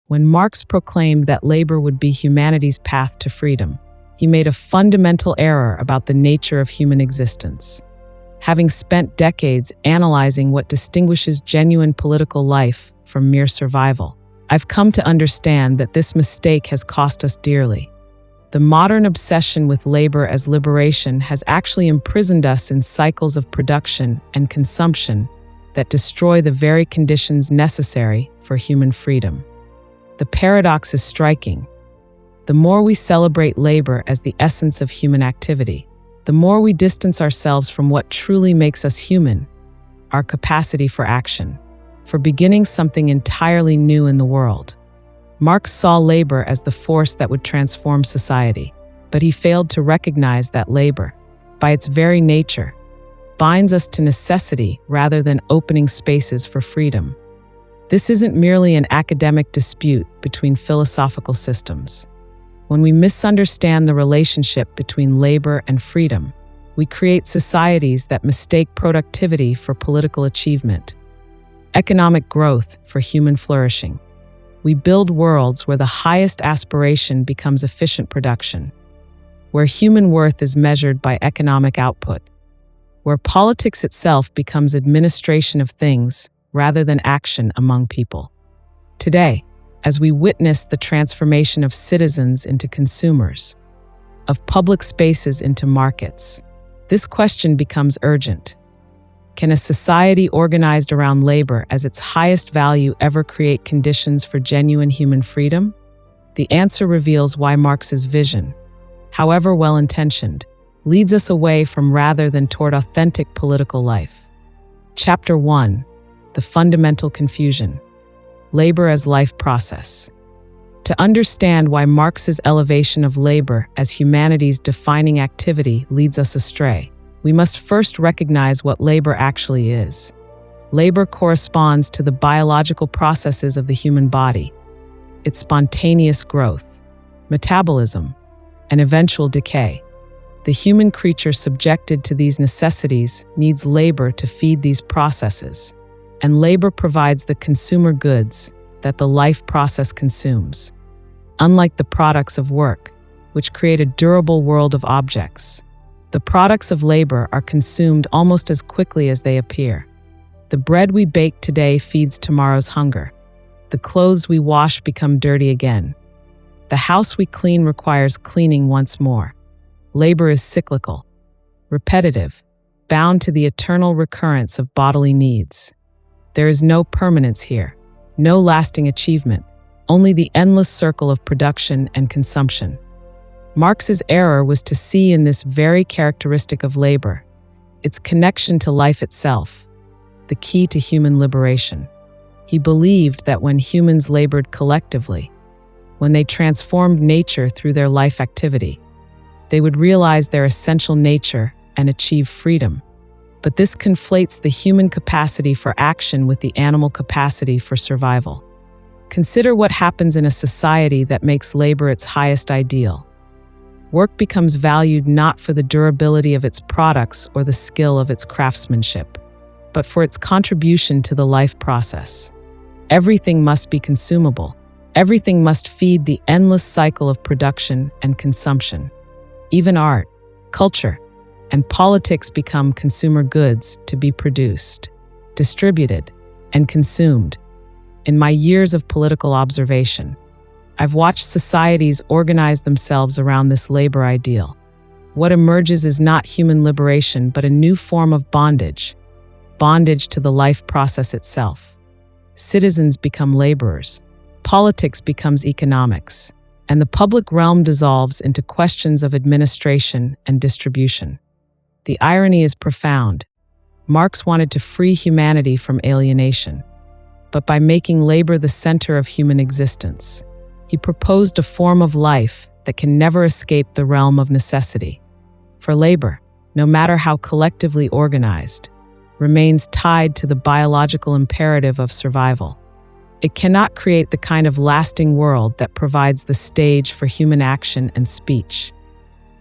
When Marx proclaimed that labor would be humanity's path to freedom, he made a fundamental error about the nature of human existence. Having spent decades analyzing what distinguishes genuine political life from mere survival, I've come to understand that this mistake has cost us dearly. The modern obsession with labor as liberation has actually imprisoned us in cycles of production and consumption that destroy the very conditions necessary for human freedom. The paradox is striking. The more we celebrate labor as the essence of human activity, the more we distance ourselves from what truly makes us human, our capacity for action, for beginning something entirely new in the world. Marx saw labor as the force that would transform society, but he failed to recognize that labor, by its very nature, binds us to necessity rather than opening spaces for freedom. This isn't merely an academic dispute between philosophical systems. When we misunderstand the relationship between labor and freedom, we create societies that mistake productivity for political achievement, economic growth for human flourishing. We build worlds where the highest aspiration becomes efficient production, where human worth is measured by economic output, where politics itself becomes administration of things rather than action among people. Today, as we witness the transformation of citizens into consumers, of public spaces into markets, this question becomes urgent. Can a society organized around labor as its highest value ever create conditions for genuine human freedom? The answer reveals why Marx's vision, however well-intentioned, leads us away from rather than toward authentic political life. Chapter 1: The Fundamental Confusion. Labor as Life Process. To understand why Marx's elevation of labor as humanity's defining activity leads us astray, we must first recognize what labor actually is. Labor corresponds to the biological processes of the human body, its spontaneous growth, metabolism, and eventual decay. The human creature subjected to these necessities needs labor to feed these processes, and labor provides the consumer goods that the life process consumes. Unlike the products of work, which create a durable world of objects, the products of labor are consumed almost as quickly as they appear. The bread we bake today feeds tomorrow's hunger. The clothes we wash become dirty again. The house we clean requires cleaning once more. Labor is cyclical, repetitive, bound to the eternal recurrence of bodily needs. There is no permanence here, no lasting achievement, only the endless circle of production and consumption. Marx's error was to see in this very characteristic of labor, its connection to life itself, the key to human liberation. He believed that when humans labored collectively, when they transformed nature through their life activity, they would realize their essential nature and achieve freedom. But this conflates the human capacity for action with the animal capacity for survival. Consider what happens in a society that makes labor its highest ideal. Work becomes valued not for the durability of its products or the skill of its craftsmanship, but for its contribution to the life process. Everything must be consumable. Everything must feed the endless cycle of production and consumption. Even art, culture, and politics become consumer goods to be produced, distributed, and consumed. In my years of political observation, I've watched societies organize themselves around this labor ideal. What emerges is not human liberation, but a new form of bondage to the life process itself. Citizens become laborers, politics becomes economics, and the public realm dissolves into questions of administration and distribution. The irony is profound. Marx wanted to free humanity from alienation, but by making labor the center of human existence, he proposed a form of life that can never escape the realm of necessity. For labor, no matter how collectively organized, remains tied to the biological imperative of survival. It cannot create the kind of lasting world that provides the stage for human action and speech.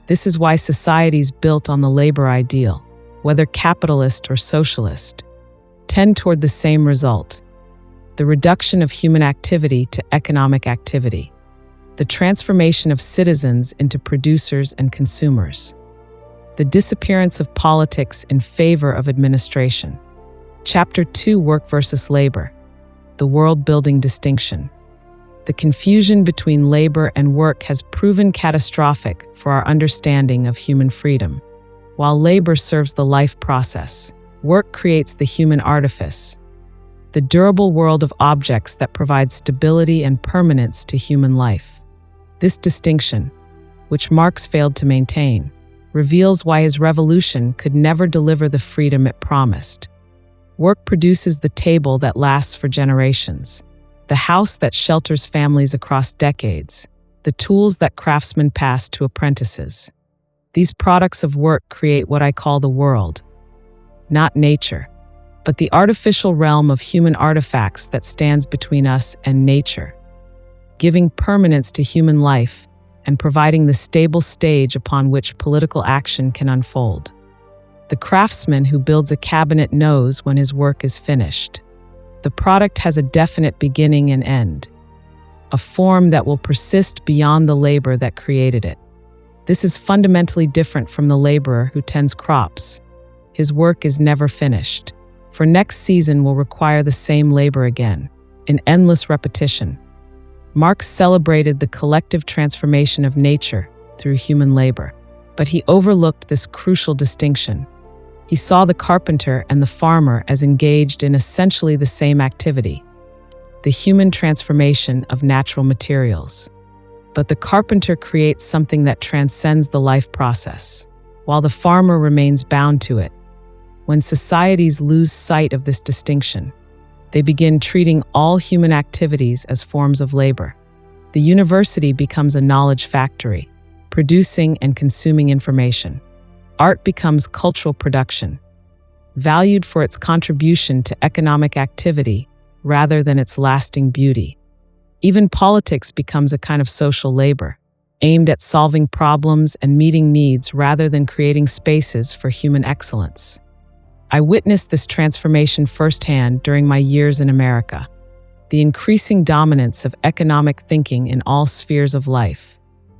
This is why societies built on the labor ideal, whether capitalist or socialist, tend toward the same result. the reduction of human activity to economic activity, the transformation of citizens into producers and consumers, the disappearance of politics in favor of administration. Chapter 2, Work versus Labor, the world-building distinction. The confusion between labor and work has proven catastrophic for our understanding of human freedom. While labor serves the life process, work creates the human artifice, the durable world of objects that provides stability and permanence to human life. This distinction, which Marx failed to maintain, reveals why his revolution could never deliver the freedom it promised. Work produces the table that lasts for generations, the house that shelters families across decades, the tools that craftsmen pass to apprentices. These products of work create what I call the world, not nature, but the artificial realm of human artifacts that stands between us and nature, giving permanence to human life and providing the stable stage upon which political action can unfold. The craftsman who builds a cabinet knows when his work is finished. The product has a definite beginning and end, a form that will persist beyond the labor that created it. This is fundamentally different from the laborer who tends crops. His work is never finished, for next season will require the same labor again, in endless repetition. Marx celebrated the collective transformation of nature through human labor, but he overlooked this crucial distinction. He saw the carpenter and the farmer as engaged in essentially the same activity, the human transformation of natural materials. But the carpenter creates something that transcends the life process, while the farmer remains bound to it. When societies lose sight of this distinction, they begin treating all human activities as forms of labor. The university becomes a knowledge factory, producing and consuming information. Art becomes cultural production, valued for its contribution to economic activity rather than its lasting beauty. Even politics becomes a kind of social labor, aimed at solving problems and meeting needs rather than creating spaces for human excellence. I witnessed this transformation firsthand during my years in America. The increasing dominance of economic thinking in all spheres of life,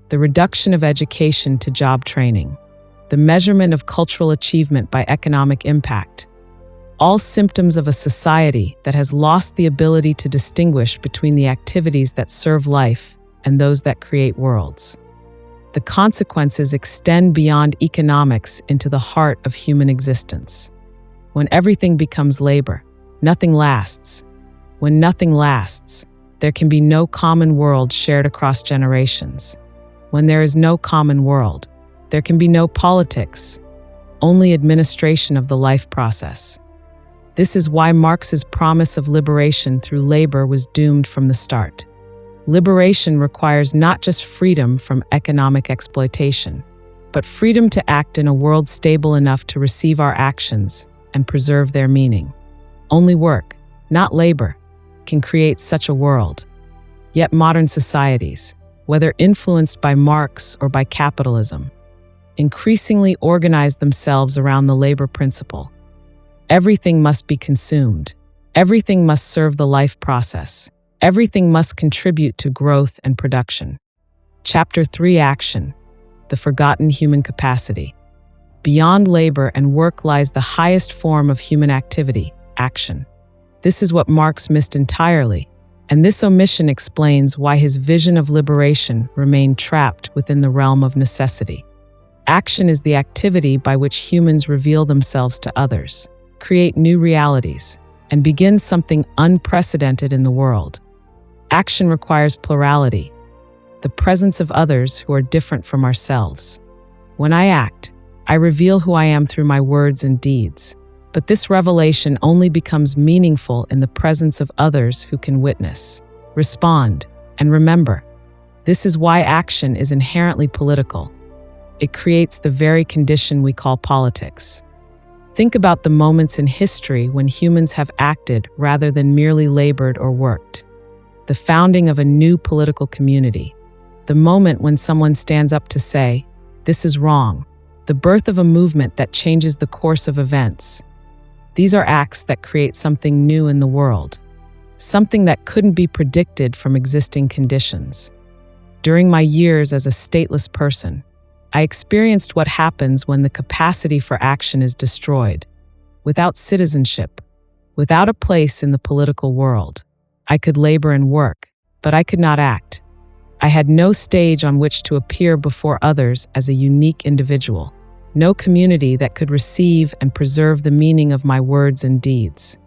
the reduction of education to job training, the measurement of cultural achievement by economic impact, all symptoms of a society that has lost the ability to distinguish between the activities that serve life and those that create worlds. The consequences extend beyond economics into the heart of human existence. When everything becomes labor, nothing lasts. When nothing lasts, there can be no common world shared across generations. When there is no common world, there can be no politics, only administration of the life process. This is why Marx's promise of liberation through labor was doomed from the start. Liberation requires not just freedom from economic exploitation, but freedom to act in a world stable enough to receive our actions and preserve their meaning. Only work, not labor, can create such a world. Yet modern societies, whether influenced by Marx or by capitalism, increasingly organize themselves around the labor principle. Everything must be consumed. Everything must serve the life process. Everything must contribute to growth and production. Chapter 3, Action, the forgotten human capacity. Beyond labor and work lies the highest form of human activity, action. This is what Marx missed entirely, and this omission explains why his vision of liberation remained trapped within the realm of necessity. Action is the activity by which humans reveal themselves to others, create new realities, and begin something unprecedented in the world. Action requires plurality, the presence of others who are different from ourselves. When I act, I reveal who I am through my words and deeds, but this revelation only becomes meaningful in the presence of others who can witness, respond, and remember. This is why action is inherently political. It creates the very condition we call politics. Think about the moments in history when humans have acted rather than merely labored or worked. The founding of a new political community. The moment when someone stands up to say, "This is wrong." The birth of a movement that changes the course of events. These are acts that create something new in the world. something that couldn't be predicted from existing conditions. During my years as a stateless person, I experienced what happens when the capacity for action is destroyed. Without citizenship, without a place in the political world, I could labor and work, but I could not act. I had no stage on which to appear before others as a unique individual, no community that could receive and preserve the meaning of my words and deeds.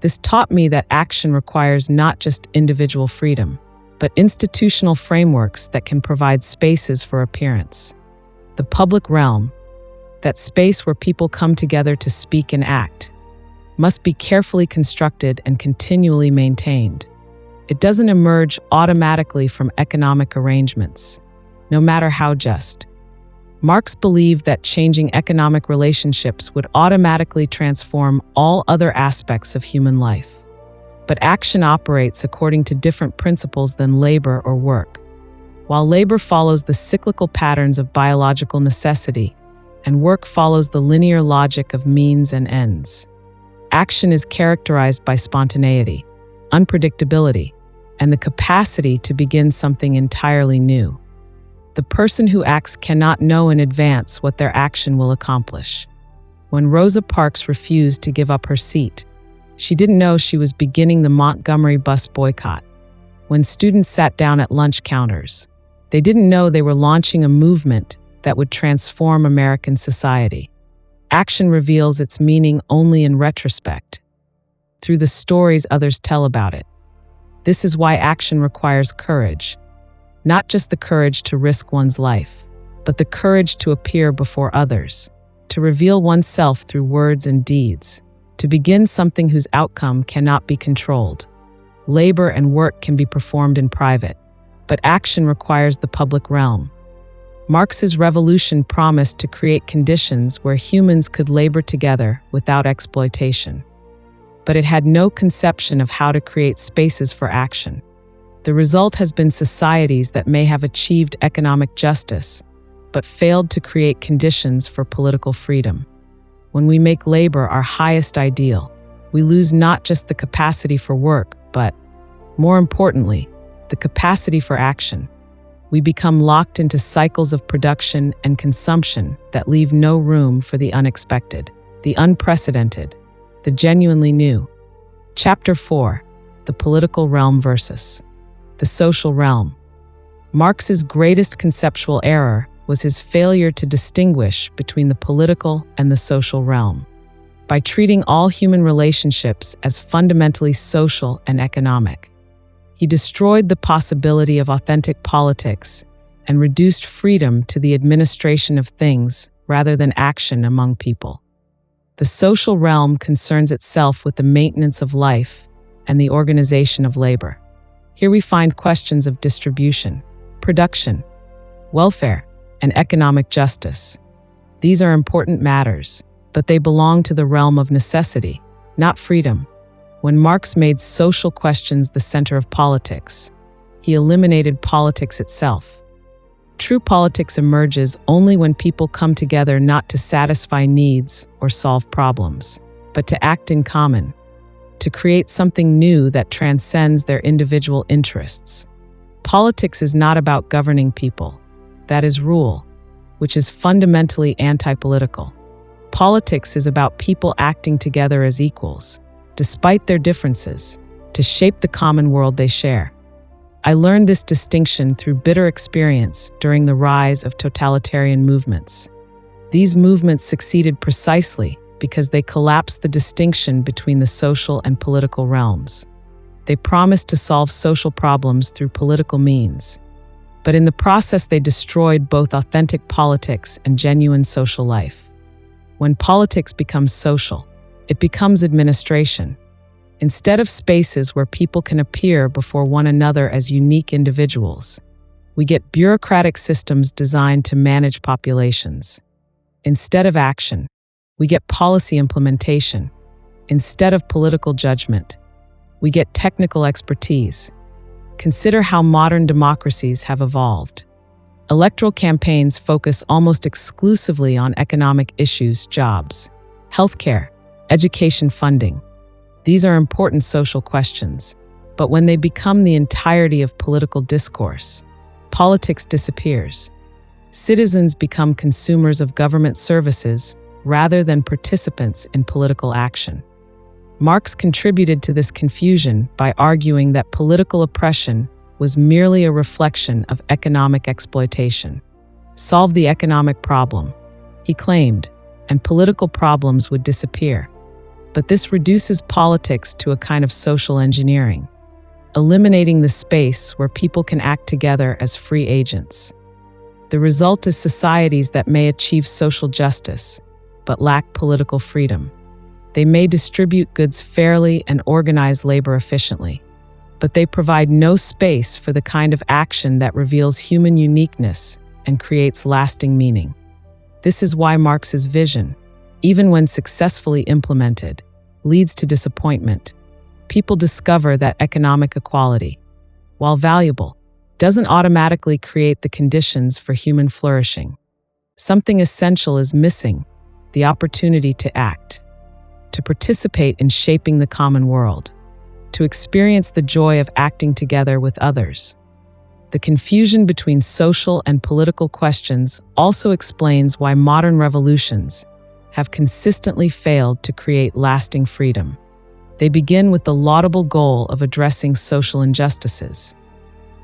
This taught me that action requires not just individual freedom, but institutional frameworks that can provide spaces for appearance. The public realm, that space where people come together to speak and act, must be carefully constructed and continually maintained. It doesn't emerge automatically from economic arrangements, no matter how just. Marx believed that changing economic relationships would automatically transform all other aspects of human life. But action operates according to different principles than labor or work. While labor follows the cyclical patterns of biological necessity, and work follows the linear logic of means and ends, action is characterized by spontaneity, unpredictability, and the capacity to begin something entirely new. The person who acts cannot know in advance what their action will accomplish. When Rosa Parks refused to give up her seat, she didn't know she was beginning the Montgomery bus boycott. When students sat down at lunch counters, they didn't know they were launching a movement that would transform American society. Action reveals its meaning only in retrospect, through the stories others tell about it. This is why action requires courage. Not just the courage to risk one's life, but the courage to appear before others, to reveal oneself through words and deeds, to begin something whose outcome cannot be controlled. Labor and work can be performed in private, but action requires the public realm. Marx's revolution promised to create conditions where humans could labor together without exploitation. But it had no conception of how to create spaces for action. The result has been societies that may have achieved economic justice, but failed to create conditions for political freedom. When we make labor our highest ideal, we lose not just the capacity for work, but, more importantly, the capacity for action. We become locked into cycles of production and consumption that leave no room for the unexpected, the unprecedented, the genuinely new. Chapter 4: The Political Realm versus the Social Realm. Marx's greatest conceptual error was his failure to distinguish between the political and the social realm. By treating all human relationships as fundamentally social and economic, he destroyed the possibility of authentic politics and reduced freedom to the administration of things rather than action among people. The social realm concerns itself with the maintenance of life and the organization of labor. Here we find questions of distribution, production, welfare, and economic justice. These are important matters, but they belong to the realm of necessity, not freedom. When Marx made social questions the center of politics, he eliminated politics itself. True politics emerges only when people come together not to satisfy needs or solve problems, but to act in common, to create something new that transcends their individual interests. Politics is not about governing people. That is rule, which is fundamentally anti-political. Politics is about people acting together as equals, despite their differences, to shape the common world they share. I learned this distinction through bitter experience during the rise of totalitarian movements. These movements succeeded precisely because they collapsed the distinction between the social and political realms. They promised to solve social problems through political means, but in the process they destroyed both authentic politics and genuine social life. When politics becomes social, it becomes administration. Instead of spaces where people can appear before one another as unique individuals, we get bureaucratic systems designed to manage populations. Instead of action, we get policy implementation. Instead of political judgment, we get technical expertise. Consider how modern democracies have evolved. Electoral campaigns focus almost exclusively on economic issues, jobs, healthcare, education funding. These are important social questions, but when they become the entirety of political discourse, politics disappears. Citizens become consumers of government services rather than participants in political action. Marx contributed to this confusion by arguing that political oppression was merely a reflection of economic exploitation. Solve the economic problem, he claimed, and political problems would disappear. But this reduces politics to a kind of social engineering, eliminating the space where people can act together as free agents. The result is societies that may achieve social justice, but lack political freedom. They may distribute goods fairly and organize labor efficiently, but they provide no space for the kind of action that reveals human uniqueness and creates lasting meaning. This is why Marx's vision, even when successfully implemented, leads to disappointment. People discover that economic equality, while valuable, doesn't automatically create the conditions for human flourishing. Something essential is missing: the opportunity to act, to participate in shaping the common world, to experience the joy of acting together with others. The confusion between social and political questions also explains why modern revolutions have consistently failed to create lasting freedom. They begin with the laudable goal of addressing social injustices,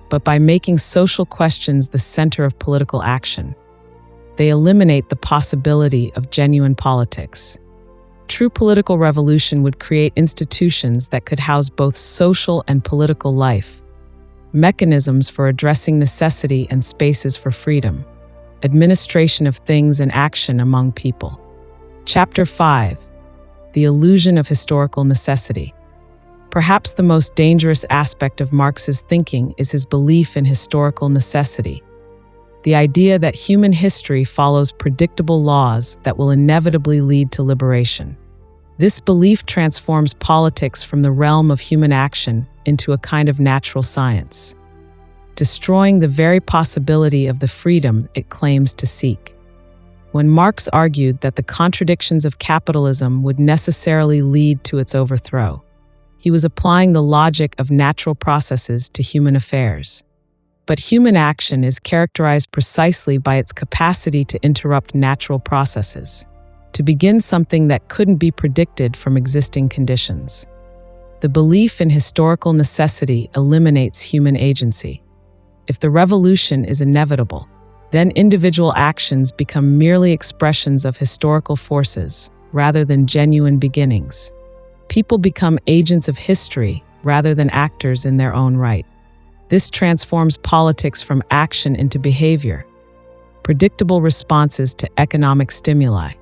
but by making social questions the center of political action, they eliminate the possibility of genuine politics. True political revolution would create institutions that could house both social and political life, mechanisms for addressing necessity and spaces for freedom, administration of things and action among people. Chapter 5: The Illusion of Historical Necessity. Perhaps the most dangerous aspect of Marx's thinking is his belief in historical necessity, the idea that human history follows predictable laws that will inevitably lead to liberation. This belief transforms politics from the realm of human action into a kind of natural science, destroying the very possibility of the freedom it claims to seek. When Marx argued that the contradictions of capitalism would necessarily lead to its overthrow, he was applying the logic of natural processes to human affairs. But human action is characterized precisely by its capacity to interrupt natural processes, to begin something that couldn't be predicted from existing conditions. The belief in historical necessity eliminates human agency. If the revolution is inevitable, then individual actions become merely expressions of historical forces rather than genuine beginnings. People become agents of history rather than actors in their own right. This transforms politics from action into behavior, predictable responses to economic stimuli.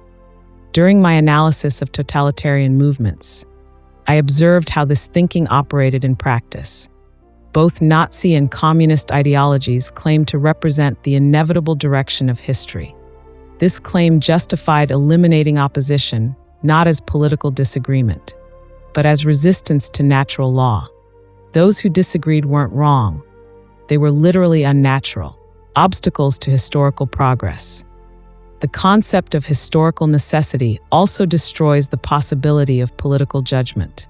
During my analysis of totalitarian movements, I observed how this thinking operated in practice. Both Nazi and communist ideologies claimed to represent the inevitable direction of history. This claim justified eliminating opposition not as political disagreement, but as resistance to natural law. Those who disagreed weren't wrong. They were literally unnatural, obstacles to historical progress. The concept of historical necessity also destroys the possibility of political judgment.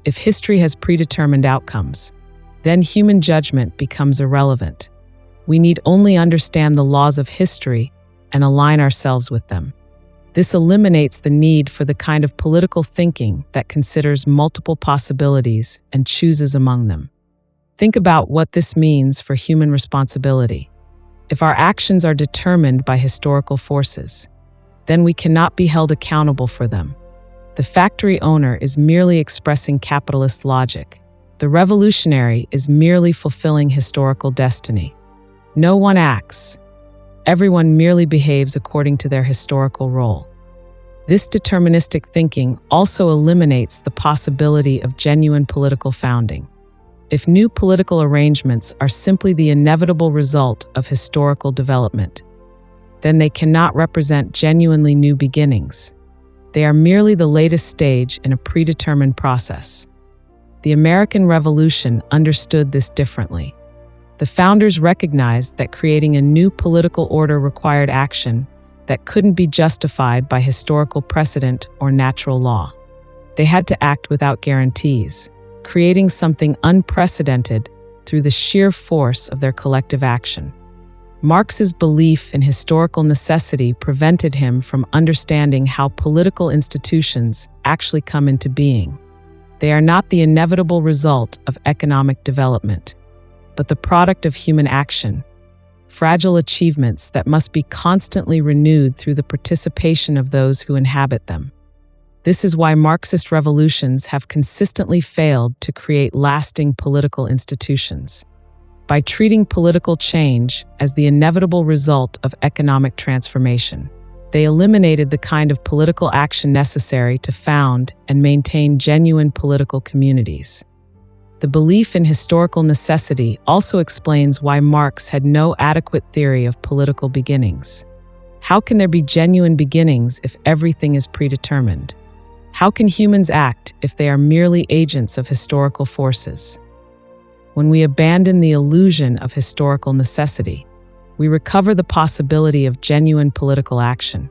If history has predetermined outcomes, then human judgment becomes irrelevant. We need only understand the laws of history and align ourselves with them. This eliminates the need for the kind of political thinking that considers multiple possibilities and chooses among them. Think about what this means for human responsibility. If our actions are determined by historical forces, then we cannot be held accountable for them. The factory owner is merely expressing capitalist logic. The revolutionary is merely fulfilling historical destiny. No one acts. Everyone merely behaves according to their historical role. This deterministic thinking also eliminates the possibility of genuine political founding. If new political arrangements are simply the inevitable result of historical development, then they cannot represent genuinely new beginnings. They are merely the latest stage in a predetermined process. The American Revolution understood this differently. The founders recognized that creating a new political order required action that couldn't be justified by historical precedent or natural law. They had to act without guarantees, creating something unprecedented through the sheer force of their collective action. Marx's belief in historical necessity prevented him from understanding how political institutions actually come into being. They are not the inevitable result of economic development, but the product of human action, fragile achievements that must be constantly renewed through the participation of those who inhabit them. This is why Marxist revolutions have consistently failed to create lasting political institutions. By treating political change as the inevitable result of economic transformation, they eliminated the kind of political action necessary to found and maintain genuine political communities. The belief in historical necessity also explains why Marx had no adequate theory of political beginnings. How can there be genuine beginnings if everything is predetermined? How can humans act if they are merely agents of historical forces? When we abandon the illusion of historical necessity, we recover the possibility of genuine political action.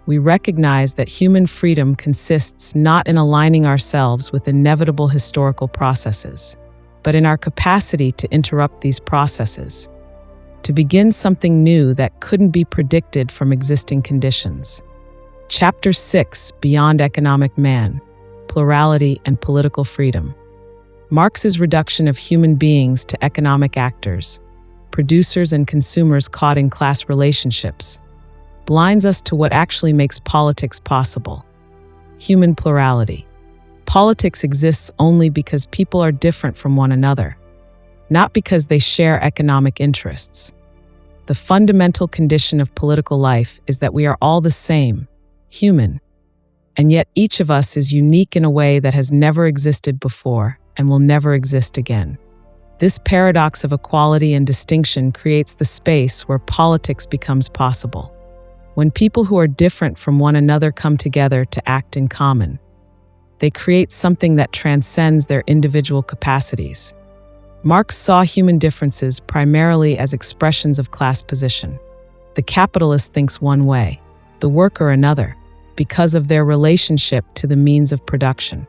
We recognize that human freedom consists not in aligning ourselves with inevitable historical processes, but in our capacity to interrupt these processes, to begin something new that couldn't be predicted from existing conditions. Chapter 6, Beyond Economic Man, Plurality and Political Freedom. Marx's reduction of human beings to economic actors, producers and consumers caught in class relationships, blinds us to what actually makes politics possible: human plurality. Politics exists only because people are different from one another, not because they share economic interests. The fundamental condition of political life is that we are all the same, human, and yet each of us is unique in a way that has never existed before and will never exist again. This paradox of equality and distinction creates the space where politics becomes possible. When people who are different from one another come together to act in common, they create something that transcends their individual capacities. Marx saw human differences primarily as expressions of class position. The capitalist thinks one way, the worker another, because of their relationship to the means of production.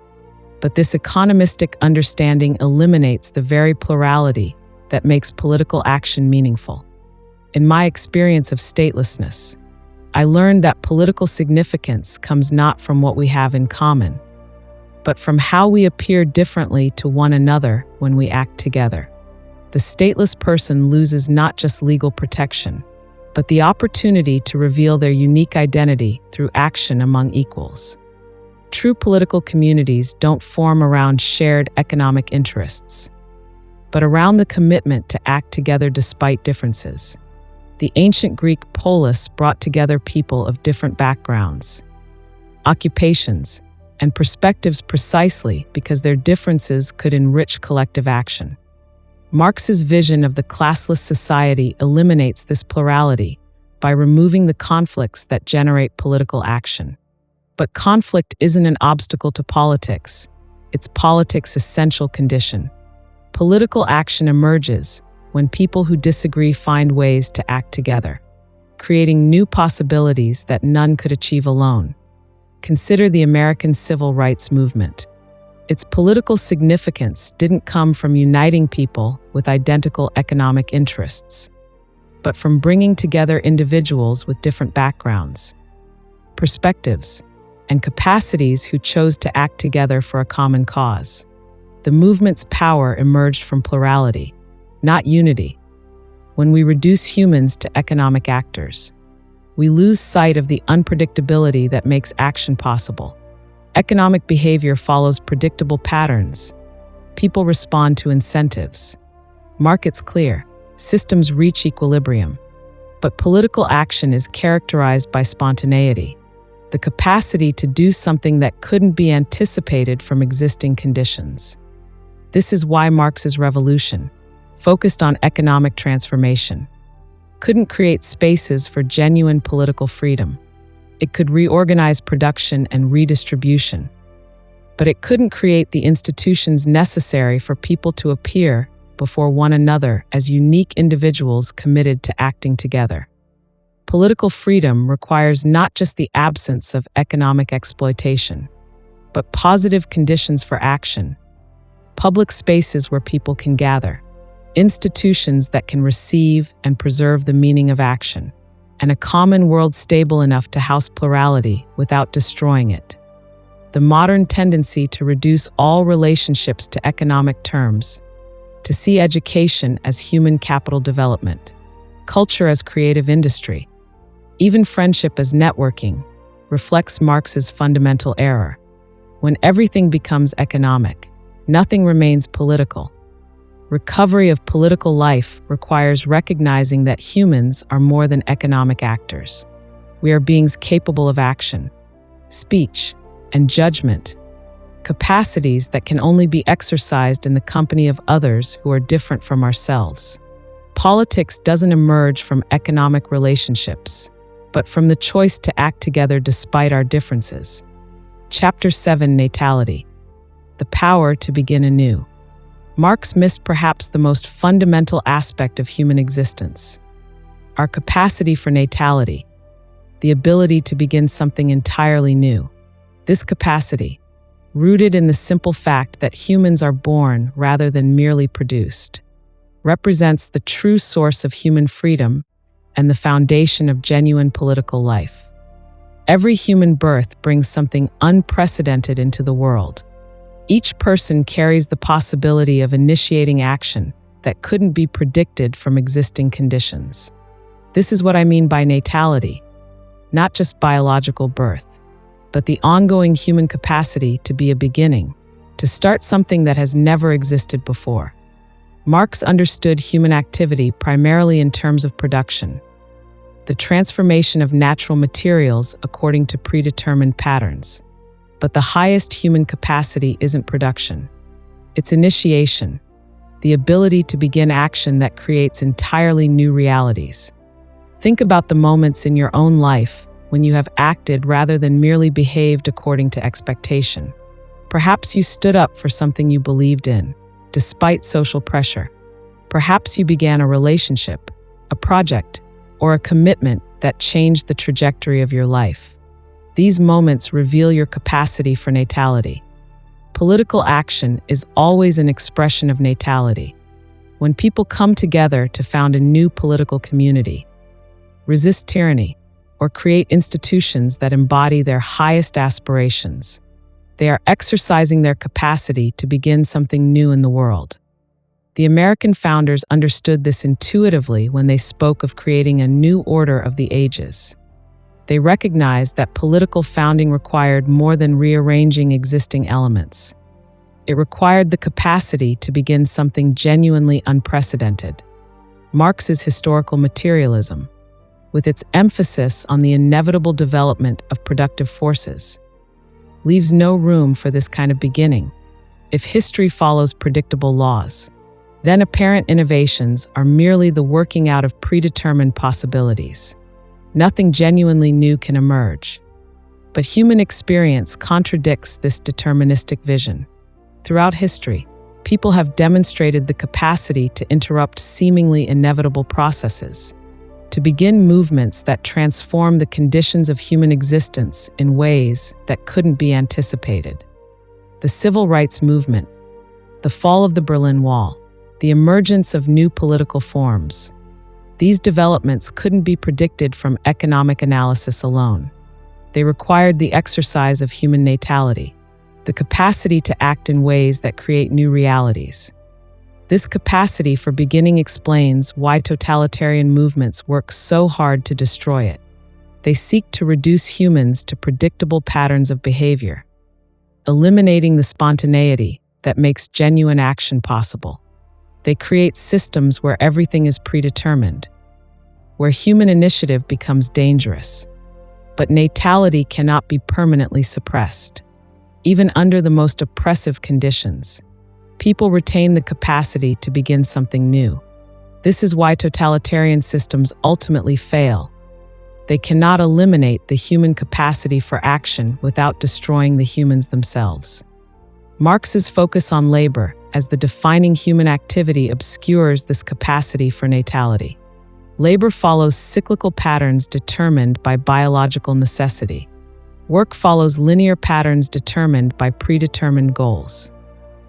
But this economistic understanding eliminates the very plurality that makes political action meaningful. In my experience of statelessness, I learned that political significance comes not from what we have in common, but from how we appear differently to one another when we act together. The stateless person loses not just legal protection, but the opportunity to reveal their unique identity through action among equals. True political communities don't form around shared economic interests, but around the commitment to act together despite differences. The ancient Greek polis brought together people of different backgrounds, occupations, and perspectives precisely because their differences could enrich collective action. Marx's vision of the classless society eliminates this plurality by removing the conflicts that generate political action. But conflict isn't an obstacle to politics. It's politics' essential condition. Political action emerges when people who disagree find ways to act together, creating new possibilities that none could achieve alone. Consider the American Civil Rights Movement. Its political significance didn't come from uniting people with identical economic interests, but from bringing together individuals with different backgrounds, perspectives, and capacities who chose to act together for a common cause. The movement's power emerged from plurality, not unity. When we reduce humans to economic actors, we lose sight of the unpredictability that makes action possible. Economic behavior follows predictable patterns. People respond to incentives. Markets clear. Systems reach equilibrium. But political action is characterized by spontaneity, the capacity to do something that couldn't be anticipated from existing conditions. This is why Marx's revolution, focused on economic transformation, couldn't create spaces for genuine political freedom. It could reorganize production and redistribution, but it couldn't create the institutions necessary for people to appear before one another as unique individuals committed to acting together. Political freedom requires not just the absence of economic exploitation, but positive conditions for action. Public spaces where people can gather, institutions that can receive and preserve the meaning of action, and a common world stable enough to house plurality without destroying it. The modern tendency to reduce all relationships to economic terms, to see education as human capital development, culture as creative industry, even friendship as networking, reflects Marx's fundamental error. When everything becomes economic, nothing remains political. Recovery of political life requires recognizing that humans are more than economic actors. We are beings capable of action, speech, and judgment, capacities that can only be exercised in the company of others who are different from ourselves. Politics doesn't emerge from economic relationships, but from the choice to act together despite our differences. Chapter 7, Natality. The power to begin anew. Marx missed perhaps the most fundamental aspect of human existence: our capacity for natality, the ability to begin something entirely new. This capacity, rooted in the simple fact that humans are born rather than merely produced, represents the true source of human freedom and the foundation of genuine political life. Every human birth brings something unprecedented into the world. Each person carries the possibility of initiating action that couldn't be predicted from existing conditions. This is what I mean by natality, not just biological birth, but the ongoing human capacity to be a beginning, to start something that has never existed before. Marx understood human activity primarily in terms of production, the transformation of natural materials according to predetermined patterns. But the highest human capacity isn't production. It's initiation, the ability to begin action that creates entirely new realities. Think about the moments in your own life when you have acted rather than merely behaved according to expectation. Perhaps you stood up for something you believed in, despite social pressure. Perhaps you began a relationship, a project, or a commitment that changed the trajectory of your life. These moments reveal your capacity for natality. Political action is always an expression of natality. When people come together to found a new political community, resist tyranny, or create institutions that embody their highest aspirations, they are exercising their capacity to begin something new in the world. The American founders understood this intuitively when they spoke of creating a new order of the ages. They recognized that political founding required more than rearranging existing elements. It required the capacity to begin something genuinely unprecedented. Marx's historical materialism, with its emphasis on the inevitable development of productive forces, leaves no room for this kind of beginning. If history follows predictable laws, then apparent innovations are merely the working out of predetermined possibilities. Nothing genuinely new can emerge. But human experience contradicts this deterministic vision. Throughout history, people have demonstrated the capacity to interrupt seemingly inevitable processes, to begin movements that transform the conditions of human existence in ways that couldn't be anticipated. The civil rights movement, the fall of the Berlin Wall, the emergence of new political forms. These developments couldn't be predicted from economic analysis alone. They required the exercise of human natality, the capacity to act in ways that create new realities. This capacity for beginning explains why totalitarian movements work so hard to destroy it. They seek to reduce humans to predictable patterns of behavior, eliminating the spontaneity that makes genuine action possible. They create systems where everything is predetermined, where human initiative becomes dangerous. But natality cannot be permanently suppressed. Even under the most oppressive conditions, people retain the capacity to begin something new. This is why totalitarian systems ultimately fail. They cannot eliminate the human capacity for action without destroying the humans themselves. Marx's focus on labor as the defining human activity obscures this capacity for natality. Labor follows cyclical patterns determined by biological necessity. Work follows linear patterns determined by predetermined goals.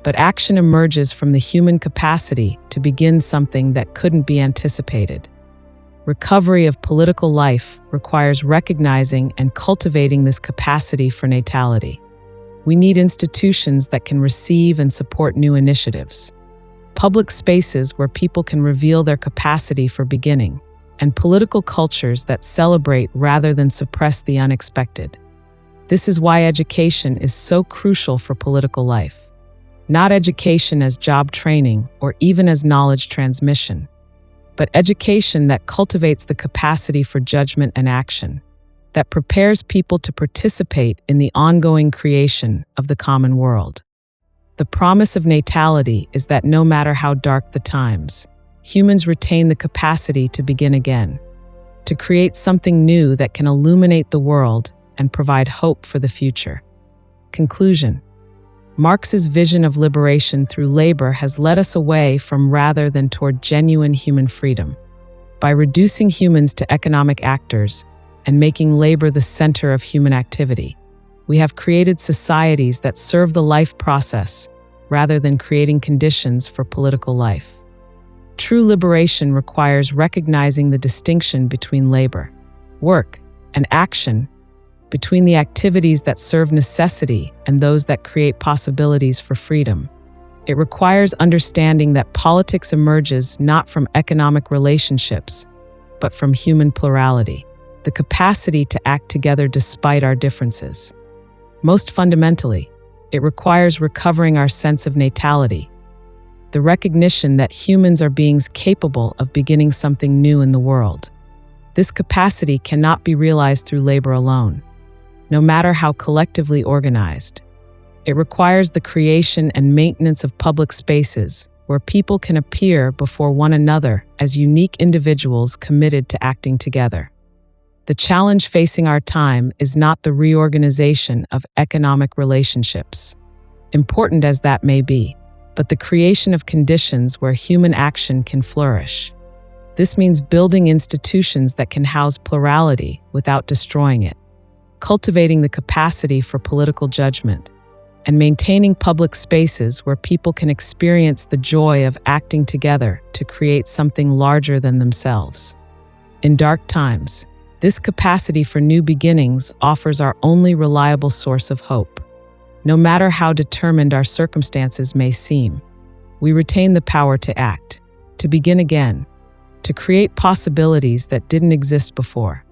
But action emerges from the human capacity to begin something that couldn't be anticipated. Recovery of political life requires recognizing and cultivating this capacity for natality. We need institutions that can receive and support new initiatives, public spaces where people can reveal their capacity for beginning, and political cultures that celebrate rather than suppress the unexpected. This is why education is so crucial for political life. Not education as job training or even as knowledge transmission, but education that cultivates the capacity for judgment and action, that prepares people to participate in the ongoing creation of the common world. The promise of natality is that no matter how dark the times, humans retain the capacity to begin again, to create something new that can illuminate the world and provide hope for the future. Conclusion. Marx's vision of liberation through labor has led us away from rather than toward genuine human freedom. By reducing humans to economic actors and making labor the center of human activity, we have created societies that serve the life process rather than creating conditions for political life. True liberation requires recognizing the distinction between labor, work, and action, between the activities that serve necessity and those that create possibilities for freedom. It requires understanding that politics emerges not from economic relationships, but from human plurality, the capacity to act together despite our differences. Most fundamentally, it requires recovering our sense of natality, the recognition that humans are beings capable of beginning something new in the world. This capacity cannot be realized through labor alone, no matter how collectively organized. It requires the creation and maintenance of public spaces where people can appear before one another as unique individuals committed to acting together. The challenge facing our time is not the reorganization of economic relationships, important as that may be, but the creation of conditions where human action can flourish. This means building institutions that can house plurality without destroying it, cultivating the capacity for political judgment, and maintaining public spaces where people can experience the joy of acting together to create something larger than themselves. In dark times, this capacity for new beginnings offers our only reliable source of hope. No matter how determined our circumstances may seem, we retain the power to act, to begin again, to create possibilities that didn't exist before.